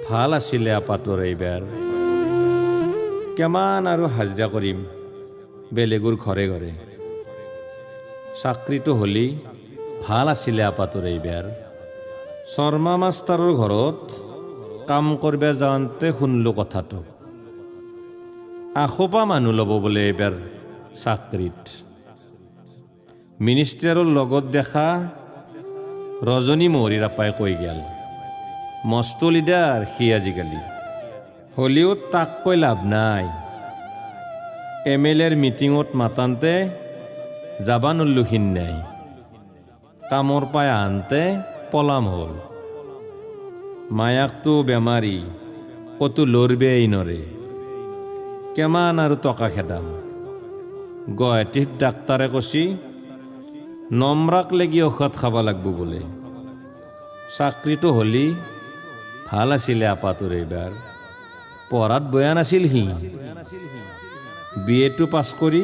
ভাল আছিলে আপাতৰ এইবাৰ কিমান আৰু হাজিৰা কৰিম বেলেগৰ ঘৰে ঘৰে চাকৰিটো হ'লি ভাল আছিলে আপাতৰ এইবাৰ শৰ্মা মাষ্টাৰৰ ঘৰত কাম কৰিব যাওঁতে শুনলো কথাটো আশোপা মানুহ ল'ব বোলে এইবাৰ চাকৰিত মিনিষ্টাৰৰ লগত দেখা ৰজনী মহৰীৰ আপাই কৈ গেল মস্ত লিডাৰ সি আজিকালি হ'লেও তাক কৈ লাভ নাই MLAৰ মিটিঙত মাতান্তে যাবা নল্লুখিন নাই কামৰ পাই আনতে পলাম হ'ল মায়াকটো বেমাৰী কতো লৰবেই নৰে কেমান আৰু টকা খেদাম গুৱাহাটীত ডাক্তাৰে কৈছি নম্ৰাক লাগি ঔষধ খাব লাগব বোলে চাকৰিটো হ'লি ভাল আছিলে আপাটোৰ এইবাৰ পঢ়াত বয়া নাছিল সি BA পাছ কৰি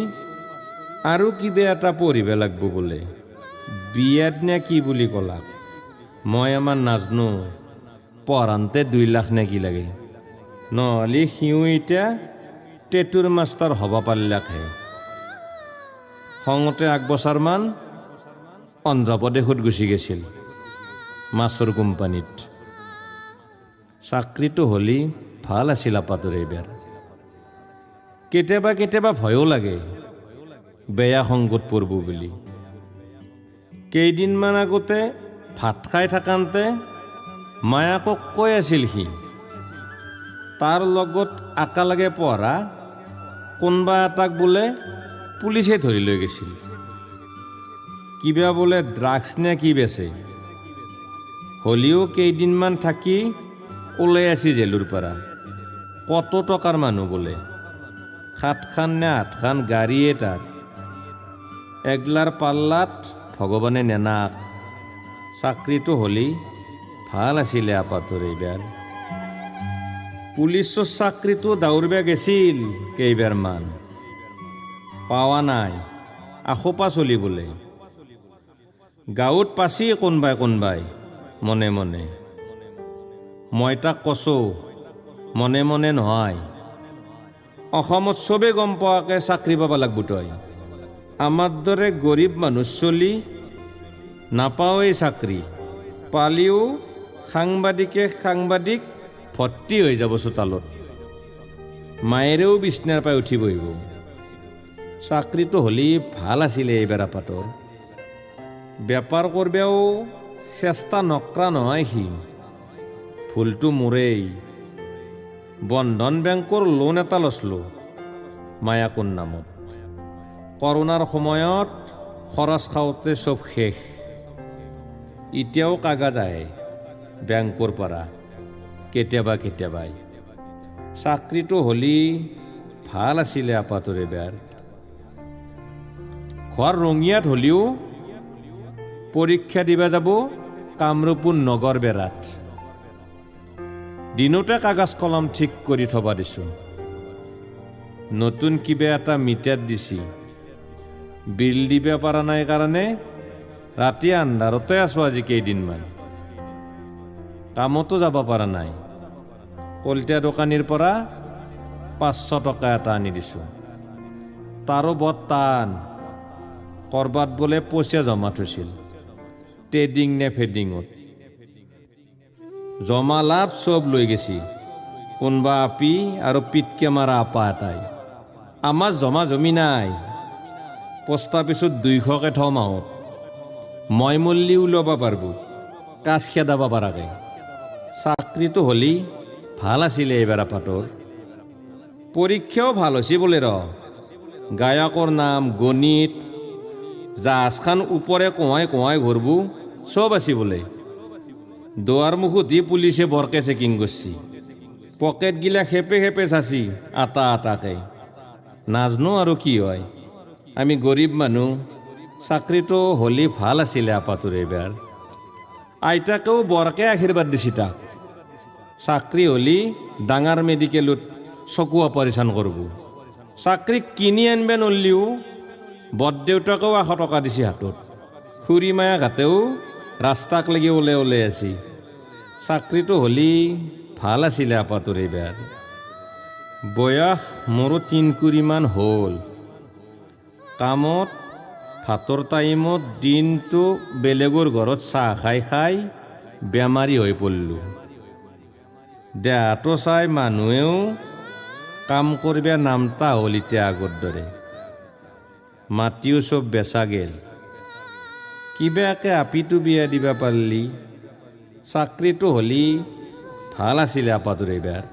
আৰু কিবা এটা পঢ়িব লাগব বোলে BEd নে কি বুলি ক'লাক মই আমাৰ নাজনো পঢ়ান্তে 2 লাখ নে কি লাগে নহ'লে সিও এতিয়া টেটুৰ মাষ্টাৰ হ'ব পাৰিলাকহে খঙতে 1 বছৰমান অন্ধ্ৰপ্ৰদেশত গুচি গৈছিল মাছৰ কোম্পানীত চাকৰিটো হ'লি ভাল আছিল আপাটোৰ এইবাৰ কেতিয়াবা কেতিয়াবা ভয়ো লাগে বেয়া সংগত পৰব বুলি কেইদিনমান আগতে ভাত খাই থাকান্তে মায়াকক কৈ আছিল সি তাৰ লগত একেলগে পঢ়া কোনোবা এটাক বোলে পুলিচে ধৰি লৈ গৈছিল কিবা বোলে ড্ৰাগছ নে কি বেচে হ'লেও কেইদিনমান থাকি ওলাই আছে জেলৰ পৰা কত টকাৰ মানুহ বোলে 7খান নে 8খান গাড়ীয়ে তাৰ এগলাৰ পাল্লাত ভগৱানে নেনাক চাকৰিটো হ'লি ভাল আছিলে আপাটোৰ এইবাৰ পুলিচৰ চাকৰিটো দাউৰিব গেছিল কেইবাৰমান পাৱা নাই আশোপা চলি বোলে গাঁৱত পাছি কোনবাই মনে মনে মই তাক কৈছোঁ মনে মনে নহয় অসমত চবে গম পোৱাকে চাকৰি পাব লাগব তই আমাৰ দৰে গৰীব মানুহ চলি নাপাওঁই চাকৰি পালিও সাংবাদিক ভৰ্তি হৈ যাব চোতালত মায়েৰেও বিচনাৰ পাই উঠি বহিব চাকৰিটো হ'লি ভাল আছিলে এইবাৰ আপাতৰ বেপাৰ কৰবেও চেষ্টা নকৰা নহয় সি ভুলটো মোৰেই বন্ধন বেংকৰ লোন এটা লৈছিলোঁ মায়াকৰ নামত কৰোণাৰ সময়ত খৰচ খাওঁতে চব শেষ এতিয়াও কাগজ আহে বেংকৰ পৰা কেতিয়াবাই চাকৰিটো হ'লি ভাল আছিলে আপাটোৰ এইবাৰ ঘৰ ৰঙিয়াত হ'লেও পৰীক্ষা দিবা যাব কামৰূপৰ নগৰ বেৰাত দিনতে কাগজ কলম ঠিক কৰি থবা দিছোঁ নতুন কিবা এটা মিটাৰ দিছি বিল দিব পৰা নাই কাৰণে ৰাতি আন্ধাৰতে আছোঁ আজি কেইদিনমান কামতো যাব পৰা নাই কলিতা দোকানীৰ পৰা 500 টকা এটা আনি দিছোঁ তাৰো বৰ টান কৰবাত বোলে পইচা জমা থৈছিল ট্ৰেডিং নে ফেডিঙত জমা লাভ চব লৈ গেছি কোনবা আপি আৰু পিটকে মাৰা আপা এটাই আমাৰ জমা জমি নাই পোষ্ট অফিচত 200কে থওঁ মাহত মই মল্লিও ল'ব পাৰব কাজ খেদাব পাৰাকে চাকৰিটো হ'লি ভাল আছিলে এইবাৰ আপাটোৰ পৰীক্ষাও ভাল হৈছে বোলে গায়কৰ নাম গণিত জাহাজখান ওপৰে কোঁৱাই ঘূৰব চব আছে বোলে দুৱাৰ মুখত দি পুলিচে বৰকে চেকিং কৰিছি পকেট গিলা খেপে চাচি আটাকে নাজনো আৰু কি হয় আমি গৰীব মানুহ চাকৰিটো হ'লি ভাল আছিলে আপাটোৰ এইবাৰ আইতাকেও বৰকে আশীৰ্বাদ দিছি তাক চাকৰি হ'লি ডাঙৰ মেডিকেলত চকু অপাৰেশ্যন কৰব চাকৰি কিনি আনব নল্লিও বৰদেউতাকেও 100 টকা দিছি হাতত খুৰী মায়া ঘাটেও ৰাস্তাক লাগি ওলাই আছে চাকৰিটো হ'লি ভাল আছিলে আপাটোৰ এইবাৰ। বয়স মোৰো 3 কুৰিমান হ'ল। কামত ভাতৰ টাইমত দিনটো বেলেগৰ ঘৰত চাহ খাই খাই বেমাৰী হৈ পৰিলোঁ। দেহাটো চাই মানুহেও কাম কৰিব নামতা হ'ল এতিয়া আগৰ দৰে। মাটিও চব বেচা গেল। কিবাকে আপিটো বিয়া দিবা পাৰিলি, চাকৰিটো হ'লি ভাল আছিলে আপাটোৰ এইবাৰ।